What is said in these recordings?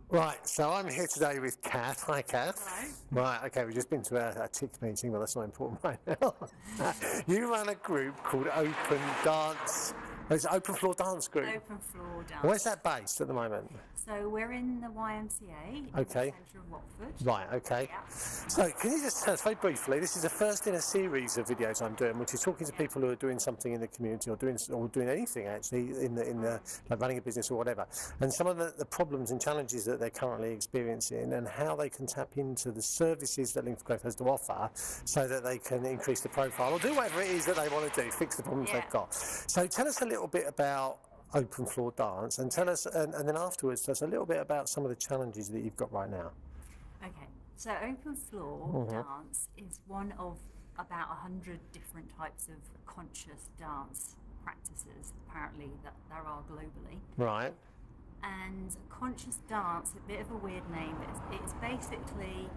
Right, so I'm here today with Kath. Hi, Kath. Hello. Right, okay, we've just been to a TIC meeting, but that's not important right now. You run a group called Open Dance. It's Open Floor Dance Group. Open floor dance. Where's that based at the moment? So we're in the YMCA Okay. in the centre of Watford. Right, okay. Yeah. So can you just tell us very briefly, this is the first in a series of videos I'm doing, which is talking to people who are doing something in the community or doing anything actually in the like running a business or whatever, and some of the problems and challenges that they're currently experiencing and how they can tap into the services that Link4Growth has to offer so that they can increase the profile or do whatever it is that they want to do, fix the problems they've got. So tell us a little bit about Open Floor Dance and tell us, and then afterwards tell us a little bit about some of the challenges that you've got right now. Okay. So open floor dance is one of about 100 different types of conscious dance practices apparently that there are globally. Right. And conscious dance, a bit of a weird name, it's basically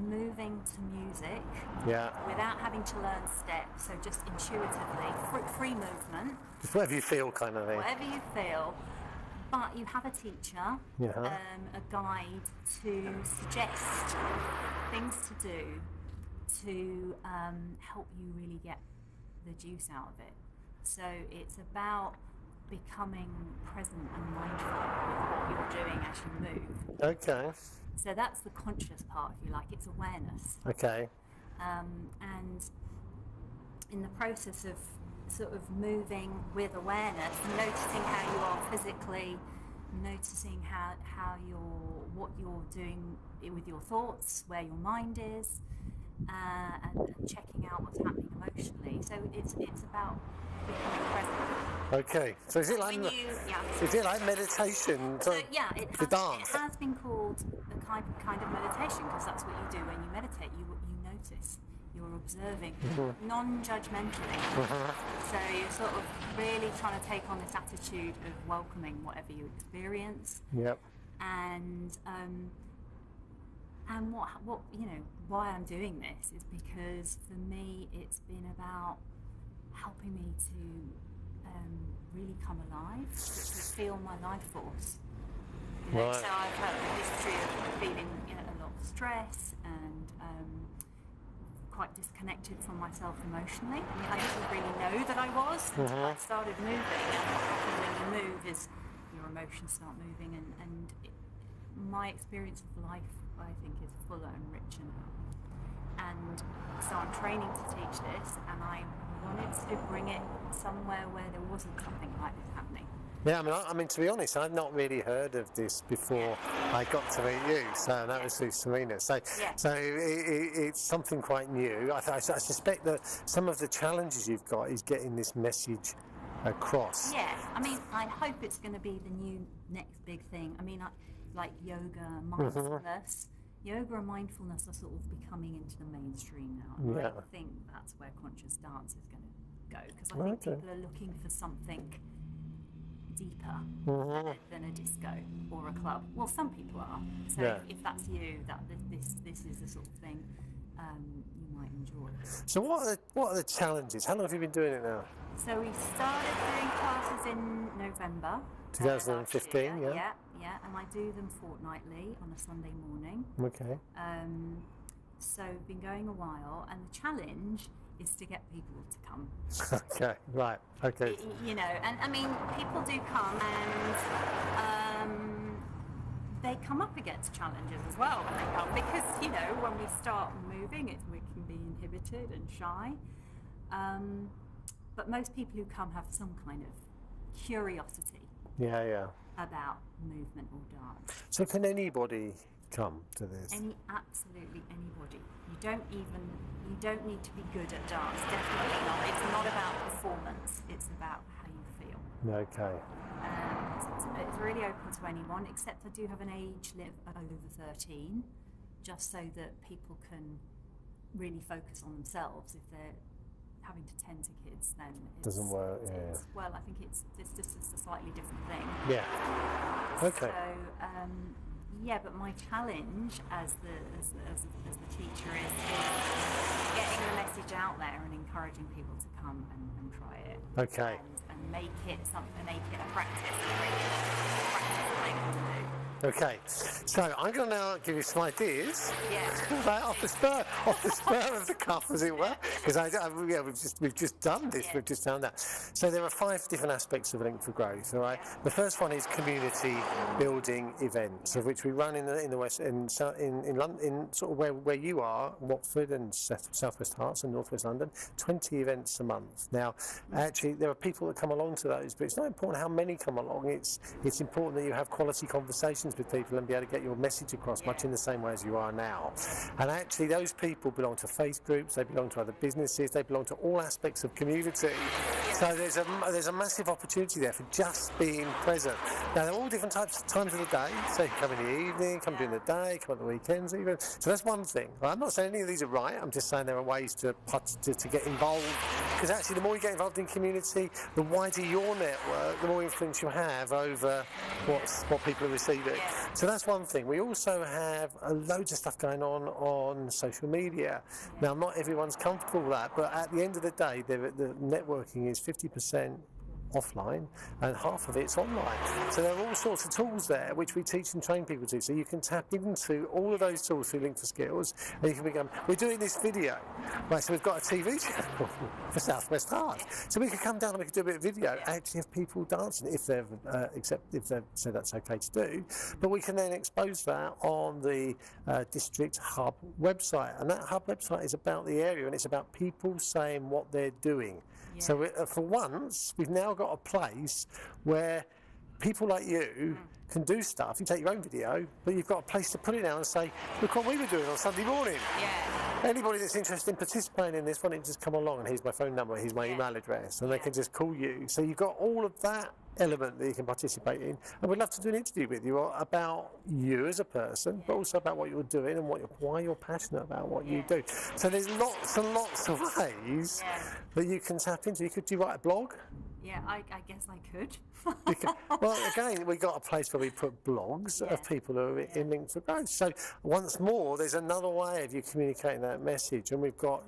moving to music without having to learn steps, so just intuitively, free movement. Just whatever you feel kind of thing. Whatever you feel, but you have a teacher, a guide to suggest things to do to help you really get the juice out of it. So it's about becoming present and mindful with what you're doing as you move. Okay. So that's the conscious part, if you like. It's awareness. Okay. And in the process of sort of moving with awareness, noticing how you are physically, noticing what you're doing with your thoughts, where your mind is, and checking out what's happening emotionally. So it's about becoming present. Okay, so is it like meditation? It dance. It has been called the kind of meditation because that's what you do when you meditate. You notice, you're observing, non-judgmentally. So you're sort of really trying to take on this attitude of welcoming whatever you experience. Yep. And what why I'm doing this is because for me it's been about helping me to really come alive, to feel my life force. Right. So I've had a history of feeling a lot of stress and quite disconnected from myself emotionally. I mean, I didn't really know that I was until I started moving. And when you move, your emotions start moving, and my experience of life, I think, is fuller and richer now. And so I'm training to teach this, and I wanted to bring it somewhere where there wasn't something like this happening. Yeah, I mean, to be honest, I've not really heard of this before I got to meet you, so that was through Serena. So it's something quite new. I suspect that some of the challenges you've got is getting this message across. Yeah, I mean, I hope it's going to be the new next big thing. I mean, like yoga, mindfulness. Yoga and mindfulness are sort of becoming into the mainstream now. And I think that's where conscious dance is going to go, because I think people are looking for something deeper than a disco or a club. Well, some people are. So if that's you, this is the sort of thing you might enjoy. So what are the challenges? How long have you been doing it now? So we started doing classes in November 2015. Yeah, and I do them fortnightly on a Sunday morning. Okay. So we've been going a while, and the challenge is to get people to come. Okay, right, okay. And I mean, people do come, and they come up against challenges as well when they come, because, when we start moving, we can be inhibited and shy. But most people who come have some kind of curiosity about movement or dance. So can anybody come to this? Absolutely anybody. You don't need to be good at dance, definitely not. It's not about performance, it's about how you feel. Okay. It's really open to anyone, except I do have an age limit of over 13, just so that people can really focus on themselves. If they're having to tend to kids, then it doesn't work. Well, I think it's just a slightly different thing. Yeah. Okay. So, but my challenge as the teacher is getting the message out there and encouraging people to come and try it. Okay. And make it a practice. And make it a practice that they want to do. Okay, so I'm going to now give you some ideas. Yeah. Right, off the spur of the cuff, as it were, because we've just done this. Yeah. We've just done that. So there are 5 different aspects of Link4Growth. All right. Yeah. The first one is community building events, of which we run in the west, in London, in sort of where you are, Watford and Southwest Herts and Northwest London. 20 events a month. Now, actually, there are people that come along to those, but it's not important how many come along. It's important that you have quality conversations with people and be able to get your message across much in the same way as you are now. And actually those people belong to faith groups, they belong to other businesses, they belong to all aspects of community. So there's a massive opportunity there for just being present. Now they're all different times of the day, so you can come in the evening, come during the day, come on the weekends even. So that's one thing. I'm not saying any of these are right, I'm just saying there are ways to get involved, because actually the more you get involved in community, the wider your network, the more influence you have over what people are receiving. So that's one thing. We also have loads of stuff going on social media. Now, not everyone's comfortable with that, but at the end of the day, the networking is 50% offline and half of it's online. So there are all sorts of tools there which we teach and train people to. So you can tap into all of those tools through Link4Skills, and you can become, we're doing this video, right, so we've got a TV channel for Southwest Herts. So we could come down and we could do a bit of video, actually have people dancing if they've said that's okay to do. But we can then expose that on the district hub website, and that hub website is about the area and it's about people saying what they're doing. Yeah. So for once, we've now got a place where people like you can do stuff. You take your own video, but you've got a place to put it down and say, look what we were doing on Sunday morning. Yeah. Anybody that's interested in participating in this, why don't you just come along, and here's my phone number, here's my email address, and they can just call you. So you've got all of that element that you can participate in, and we'd love to do an interview with you about you as a person, but also about what you're doing and why you're passionate about what you do. So there's lots and lots of ways that you can tap into. Could you write a blog? Yeah, I guess I could. Well, again, we got a place where we put blogs of people who are in Link4Growth. So once more, there's another way of you communicating that message. And we've got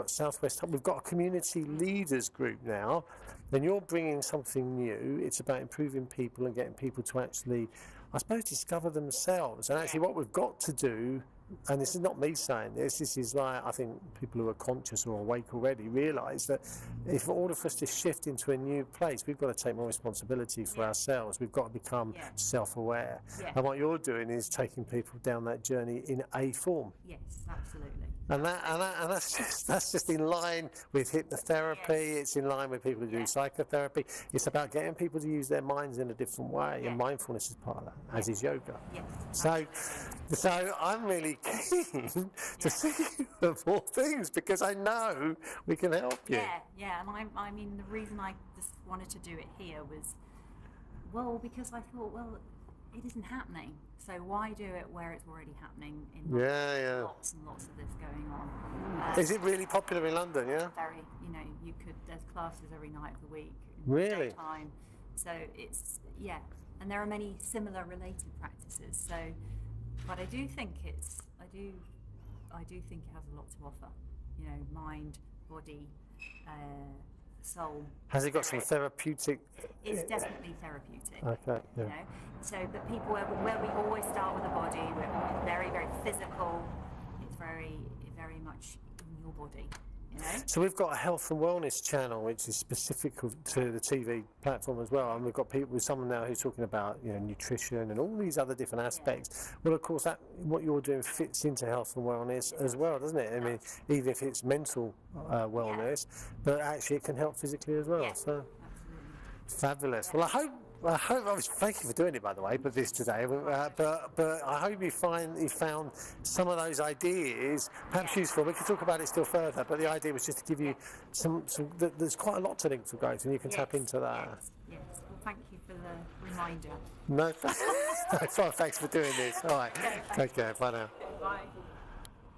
Southwest, we've got a community leaders group now. Then you're bringing something new. It's about improving people and getting people to actually, I suppose, discover themselves. And actually what we've got to do, and this is not me saying this is like, I think people who are conscious or awake already realise that if in order for us to shift into a new place, we've got to take more responsibility for ourselves. We've got to become self-aware. And what you're doing is taking people down that journey in a form. Yes, absolutely. And that's just in line with hypnotherapy. It's in line with people who do psychotherapy. It's about getting people to use their minds in a different way, and mindfulness is part of that, as is yoga. So I'm really keen to see you more things, because I know we can help you. Yeah, and I mean, the reason I just wanted to do it here was, well, because I thought, well, it isn't happening, so why do it where it's already happening in London? Lots and lots of this going on. Is it really popular in London? Very, there's classes every night of the week. Really? Daytime. So it's, and there are many similar related practices. So, but I do think it has a lot to offer. Mind, body, soul. Has it got some therapeutic? It's definitely therapeutic. Okay. Yeah. So, but people where we always start with the body, we're very, very physical. It's very, very much in your body. So we've got a health and wellness channel which is specific to the TV platform as well, and we've got people with someone now who's talking about nutrition and all these other different aspects. Well, of course, that what you're doing fits into health and wellness as well, doesn't it? I mean, even if it's mental wellness, but actually it can help physically as well. So fabulous. Well, I hope. Thank you for doing it, by the way, but this today. But I hope you found some of those ideas perhaps useful. We can talk about it still further, but the idea was just to give you some. There's quite a lot to Link4Growth, and you can tap into that. Yes. Well, thank you for the reminder. No, thanks for doing this. All right. Take care. Bye now. Bye.